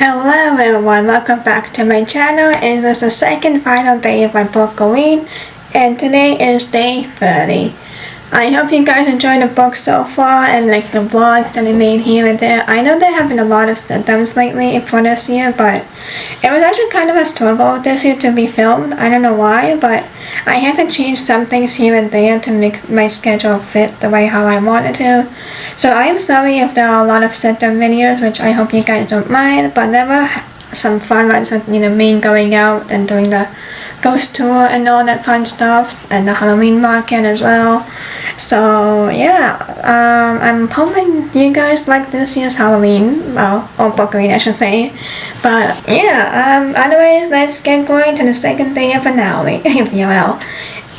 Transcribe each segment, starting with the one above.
Hello everyone, welcome back to my channel. It is the second final day of my book WEEN, and today is day 30. I hope you guys enjoyed the book so far and like the vlogs that I made here and there. I know there have been a lot of symptoms lately for this year, but it was actually kind of a struggle this year to be filmed. I don't know why, but I had to change some things here and there to make my schedule fit the way how I wanted to. So I am sorry if there are a lot of symptom videos, which I hope you guys don't mind, but there were some fun ones with, me going out and doing the ghost tour and all that fun stuff, and the Halloween market as well. So yeah, I'm hoping you guys like this year's Halloween, or book read I should say. But yeah, otherwise let's get going to the second day of finale, if you will.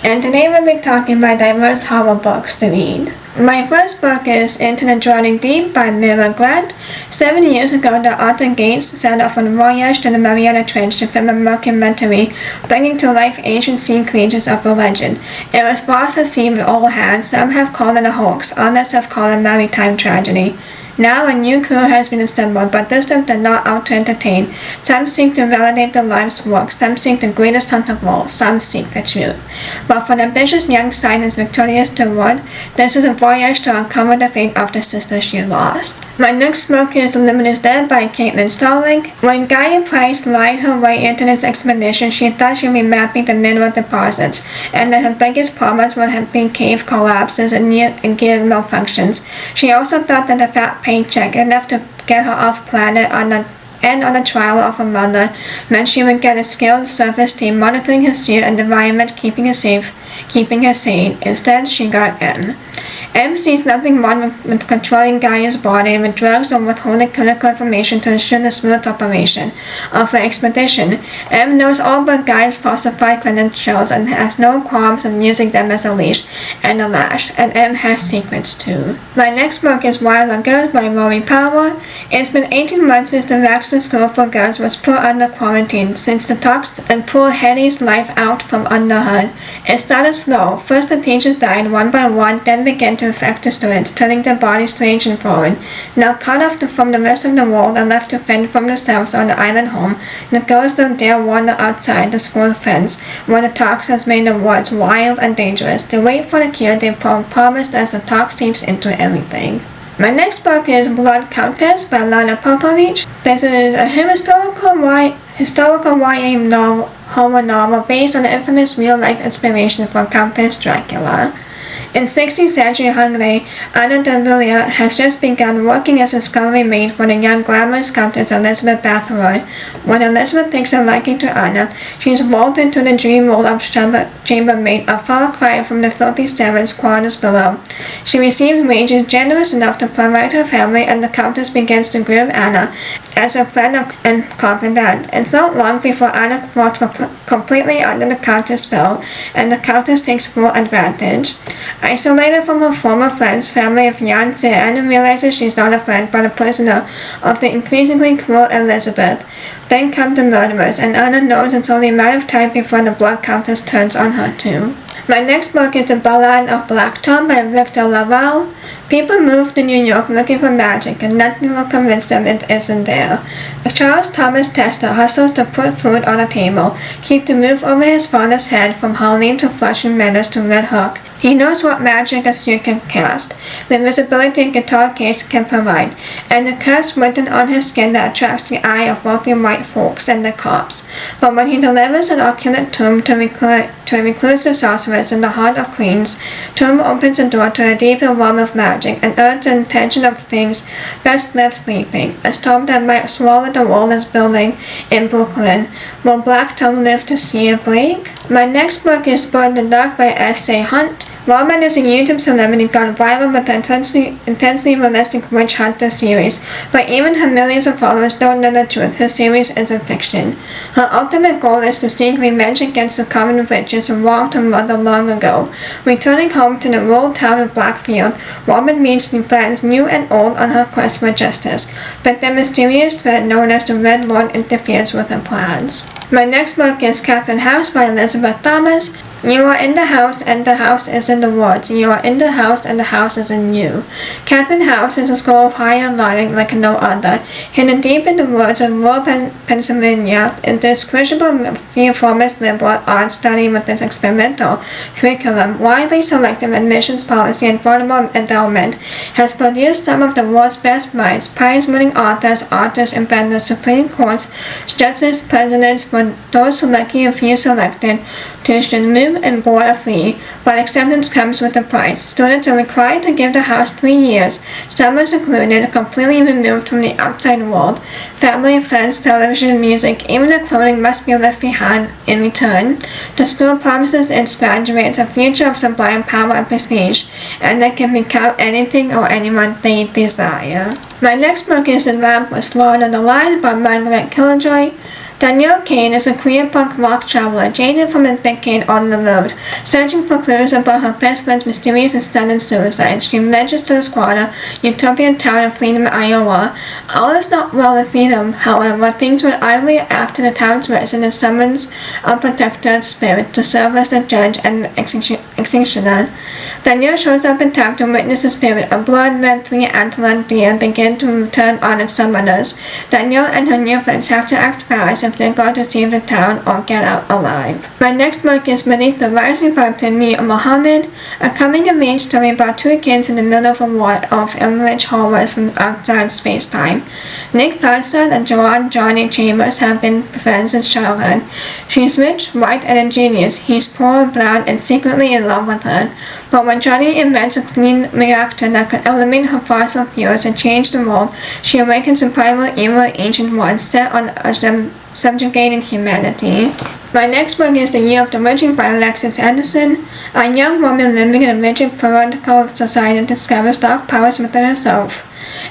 And today we'll be talking about diverse horror books to read. My first book is Into the Drowning Deep by Mira Grant. 7 years ago, the Arthur Gates set off on a voyage to the Mariana Trench to film a mockumentary bringing to life ancient sea creatures of the legend. It was lost at sea with all hands. Some have called it a hoax, others have called it a maritime tragedy. Now a new crew has been assembled, but this time they're not out to entertain. Some seek to validate the life's work, some seek the greatest hunt of all, some seek the truth. But for the ambitious young scientist Victoria Stillwood, this is a voyage to uncover the fate of the sister she lost. My next book is The Limit is Dead by Caitlin Starling. When Gaia Price lied her way into this expedition, she thought she'd be mapping the mineral deposits, and that her biggest problems would have been cave collapses and gear malfunctions. She also thought that the fat paycheck enough to get her off planet on the trial of her mother meant she would get a skilled surface team monitoring her suit and environment, keeping her safe, keeping her sane. Instead, she got M. M sees nothing wrong with controlling Gaia's body with drugs or withholding critical information to ensure the smooth operation of her expedition. M knows all but Gaia's falsified credentials and has no qualms of using them as a leash and a lash, and M has secrets too. My next book is Wild Girls by Rory Power. It's been 18 months since the Baxter School for Girls was put under quarantine, since the talks and pulled Hetty's life out from under her. It started slow. First the teachers died one by one, then began to affect the students, turning their bodies strange and foreign. Now cut off from the rest of the world and left to fend for themselves on the island home, the girls don't dare wander outside the school fence, where the talks has made the woods wild and dangerous. They wait for the cure they promised as the talk seeps into everything. My next book is Blood Countess by Lana Popovich. This is a historical YA novel, horror novel based on the infamous real-life inspiration for Countess Dracula. In 16th century Hungary, Anna de Villiers has just begun working as a scullery maid for the young glamorous Countess Elizabeth Bathory. When Elizabeth takes a liking to Anna, she is rolled into the dream role of chambermaid, a far cry from the filthy servants' quarters below. She receives wages generous enough to provide her family, and the Countess begins to groom Anna as a friend and confidant. It's not long before Anna falls completely under the Countess' spell, and the Countess takes full advantage. Isolated from her former friend's family of fiancé, Anna realizes she's not a friend but a prisoner of the increasingly cruel Elizabeth. Then come the murderers, and Anna knows it's only a matter of time before the Blood Countess turns on her too. My next book is The Ballad of Black Tom by Victor Laval. People move to New York looking for magic, and nothing will convince them it isn't there. Charles Thomas Tester hustles to put food on the table, keep the roof over his father's head from Harlem to Flushing Meadows to Red Hook. He knows what magic a suit can cast, the invisibility a guitar case can provide, and the curse written on his skin that attracts the eye of wealthy white folks and the cops. But when he delivers an opulent tomb to a reclusive sorceress in the heart of Queens, tomb opens the door to a deeper realm of magic and urges the intention of things best left sleeping, a storm that might swallow the wall building in Brooklyn. Will Black Tom live to see a break? My next book is Burn the Dark by S.A. Hunt. Wallman is a YouTube celebrity gone viral with the intensely realistic witch hunter series, but even her millions of followers don't know the truth. Her series is a fiction. Her ultimate goal is to seek revenge against the common witches who wronged her mother long ago. Returning home to the rural town of Blackfield, Wallman meets new friends, new and old, on her quest for justice, but the mysterious threat known as the Red Lord interferes with her plans. My next book is Catherine House by Elizabeth Thomas. You are in the house, and the house is in the woods. You are in the house, and the house is in you. Catherine House is a school of higher learning like no other. Hidden deep in the woods of rural Pennsylvania, this Christian reformist liberal arts study with its experimental curriculum, widely selective admissions policy, and affordable endowment has produced some of the world's best minds, prize-winning authors, artists, inventors, Supreme Courts, judges, presidents, for those who lucky and few selected. Tuition, room, and board are free, but acceptance comes with a price. Students are required to give the house 3 years. Some are secluded, completely removed from the outside world. Family, friends, television, music, even their clothing must be left behind in return. The school promises its graduates a future of sublime power and prestige, and they can become anything or anyone they desire. My next book is The Lamp Was Lord of the Line by Margaret Killjoy. Danielle Kane is a queer punk rock traveler, jaded from a decade on the road. Searching for clues about her best friend's mysterious and sudden suicide, she ventures to the squalor, utopian town of Freedom, Iowa. All is not well with Freedom, however. Things went idly after the town's resident summons a protected spirit to serve as the judge and executioner. Danielle shows up in time to witness the spirit, a blood-red three-antlered deer, begin to return on its summoners. Danielle and her new friends have to act fast if they're going to save the town or get out alive. My next book is Beneath the Rising by Pimmi Mohammed, a coming-of-age story about two kids in the middle of a war of enriched horrors from outside space-time. Nick Parsons and Johnny Chambers have been friends since childhood. She's rich, white, and a genius. He's poor, brown, and secretly in love with her. But when Johnny invents a clean reactor that could eliminate her fossil fuels and change the world, she awakens a primal evil ancient one set on subjugating humanity. My next book is The Year of the Witching by Alexis Anderson. A young woman living in a rigid patriarchal society discovers dark powers within herself.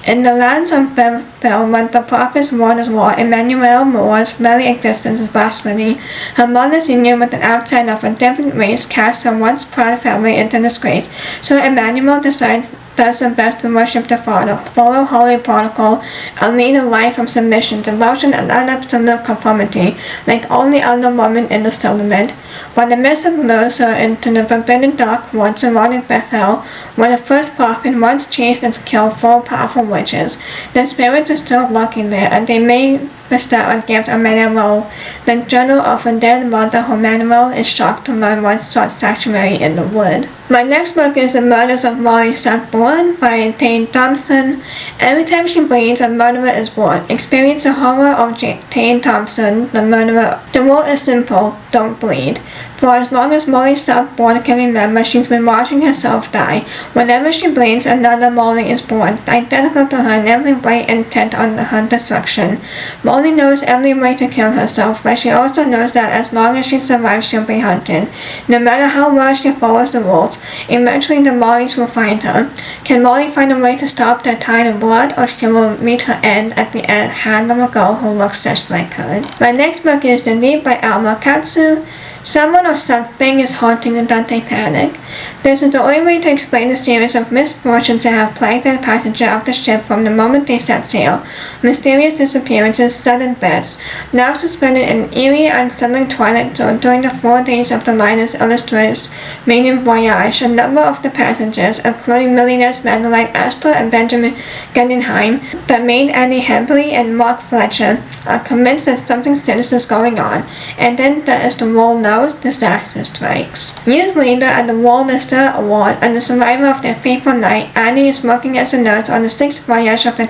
In the lands of Bethel, when the prophet's word is law, Emmanuel Moore's very existence is blasphemy. Her mother's union with an outsider of a different race casts her once proud family into disgrace, so Emmanuel decides does the best to worship the Father, follow holy protocol, and lead a life of submission, devotion, and absolute conformity, like only other women in the settlement. But the mist lures her into the forbidden dark woods surrounding Bethel, where the first prophet once chased and killed 4 powerful witches. The spirits are still lurking there, and they may bestow a gift on Manuel, the journal of a dead mother who Manuel is shocked to learn once sought sanctuary in the wood. My next book is The Murders of Molly Seth-Bourne by Tane Thompson. Every time she bleeds, a murderer is born. Experience the horror of Tane Thompson, the murderer. The rule is simple: don't bleed. For as long as Molly Seth-Bourne can remember, she's been watching herself die. Whenever she bleeds, another Molly is born, identical to her in every way, intent on her destruction. Molly knows every way to kill herself, but she also knows that as long as she survives, she'll be hunted. No matter how well she follows the rules, eventually the Mollys will find her. Can Molly find a way to stop the tide of blood, or she will meet her end at the hand of a girl who looks just like her? My next book is The Leap by Alma Katsu. Someone or something is haunting the Titanic. This is the only way to explain the series of misfortunes that have plagued the passenger of the ship from the moment they set sail. Mysterious disappearances, sudden deaths. Now suspended in an eerie, unsettling twilight zone during the 4 days of the liner's illustrious maiden voyage, a number of the passengers, including millionaires Madeline Astor and Benjamin Guggenheim, the maid Annie Hembley and Mark Fletcher, are convinced that something sinister is going on, and then as the world knows, disaster strikes. Years later, at the World Lister Award and the survivor of their fateful night, Annie is working as a nurse on the 6th voyage of the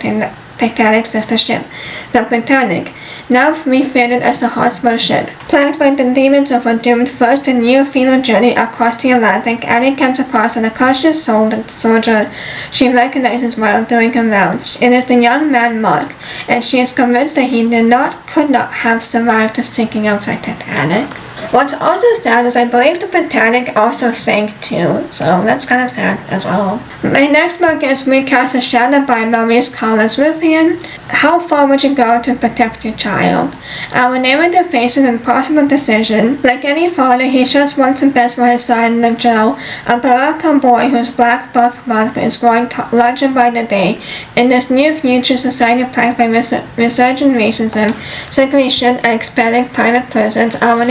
Titanic's sister ship, the Britannic, now refitted as a hospital ship. Plagued by the demons of a doomed first and near-fatal journey across the Atlantic, Annie comes across an unconscious soldier she recognizes while doing her rounds. It is the young man Mark, and she is convinced that he could not have survived the sinking of the Titanic. What's also sad is I believe the Britannic also sank too, so that's kind of sad as well. My next book is Recast a Shadow by Maurice Carlos-Ruffian. How far would you go to protect your child? Our narrator faces an impossible decision. Like any father, he just wants the best for his son, Nigel, a Baraka boy whose black birthmark is growing larger by the day. In this near future society plagued by resurgent racism, segregation, and expanding private prisons, our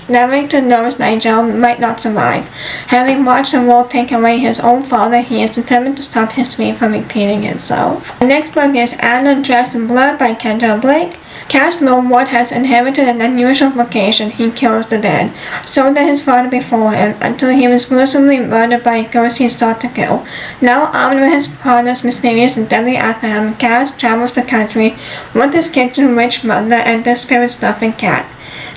narrator knows Nigel might not survive. Having watched the world take away his own father, he is determined to stop history from repeating itself. The next book is Anna Dressed in Blood by Kendra Blake. Cass Longwood has inherited an unusual vocation. He kills the dead. So did his father before him, until he was gruesomely murdered by a ghost he sought to kill. Now armed with his father's mysterious and deadly Abraham, Cass travels the country with his kitchen witch mother and their spirit-stuffing cat.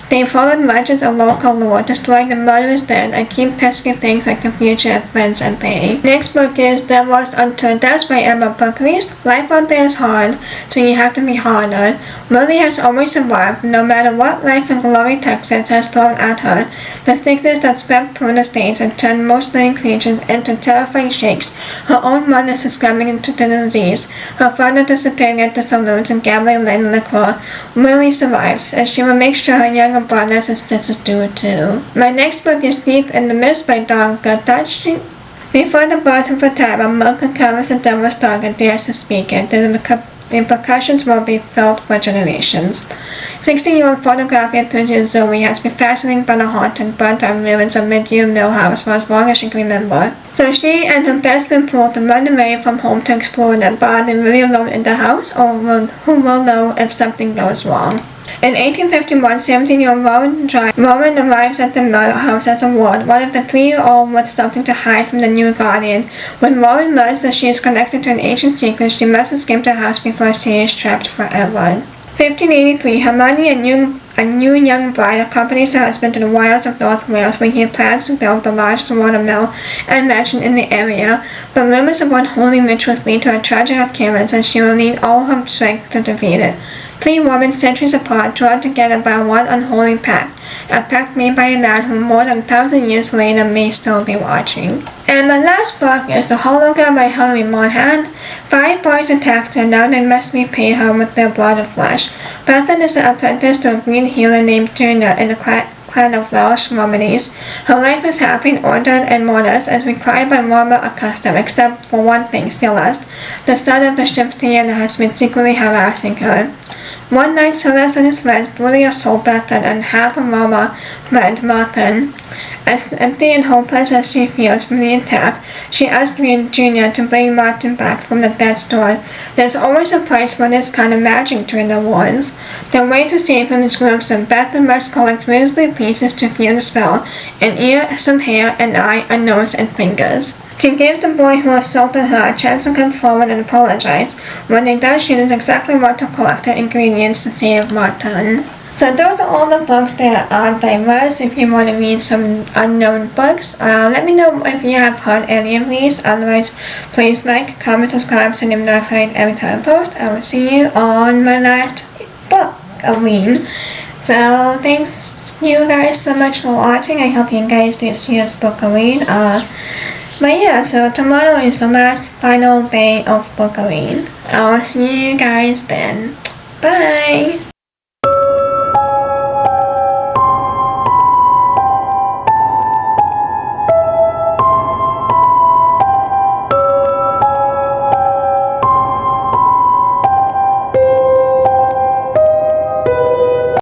They followed legends of local lore, destroying the murderous dead, and keep pesking things like the future, friends, and pay. Next book is There Was Unto Death by Emma Buckley's. Life out there is hard, so you have to be harder. Lily has always survived, no matter what life in Glory, Texas has thrown at her. The sickness that swept through the states and turned most living creatures into terrifying shakes. Her own mother succumbing into the disease. Her father disappearing into saloons and gambling in liquor. Lily survives, and she will make sure her younger brothers and sisters do too. My next book is Deep in the Mist by Dawn Gadachi. Before the birth of a terror, Milk uncovers the devil's dog and dares to speak it. The repercussions will be felt for generations. 16-year-old photography enthusiast Zoe has been fascinated by the haunted, burnt-out ruins of medieval Mill House for as long as she can remember. So she and her best friend Paul to run away from home to explore them, but are they really alone in the house, or who will know if something goes wrong? In 1851, 17-year-old Rowan arrives at the Mill House as a ward, one of the 3 all with something to hide from the new guardian. When Rowan learns that she is connected to an ancient secret, she must escape the house before she is trapped forever. 1583, Hermione, a new young bride, accompanies her husband to the wilds of North Wales, where he plans to build the largest watermill and mansion in the area. But rumors of unholy rituals lead to a tragic occurrence, and she will need all her strength to defeat it. 3 women centuries apart, drawn together by one unholy pact, a pact made by a man who more than 1,000 years later may still be watching. And my last book is The Hologram by Hilary Monahan. 5 boys attacked her, now they must repay her with their blood and flesh. Bethan is the apprentice to a green healer named Tuna in the clan of Welsh Romanies. Her life is happy, ordered, and modest, as required by Roma custom, except for one thing, Celeste, the son of the Shiftian that has been secretly harassing her. One night, Celeste and his friends brutally assault Bethan and half of Roma friend Martin. As empty and hopeless as she feels from the attack, she asks Junior to bring Martin back from the death's door. There's always a price for this kind of magic, Tuna warns. The way to save him is gruesome. Bethan must collect grisly pieces to feel the spell, an ear, some hair, an eye, a nose, and fingers. She gives the boy who assaulted her a chance to come forward and apologize. When he does, she knows exactly what to collect the ingredients to save Martin. So those are all the books that are diverse. If you want to read some unknown books, let me know if you have heard any of these. Otherwise, please like, comment, subscribe, so you're notified every time I post. I will see you on my last book of WEEN. So thanks you guys so much for watching. I hope you guys did see this book of WEEN. But yeah, so tomorrow is the last final day of book of WEEN. I'll see you guys then. Bye!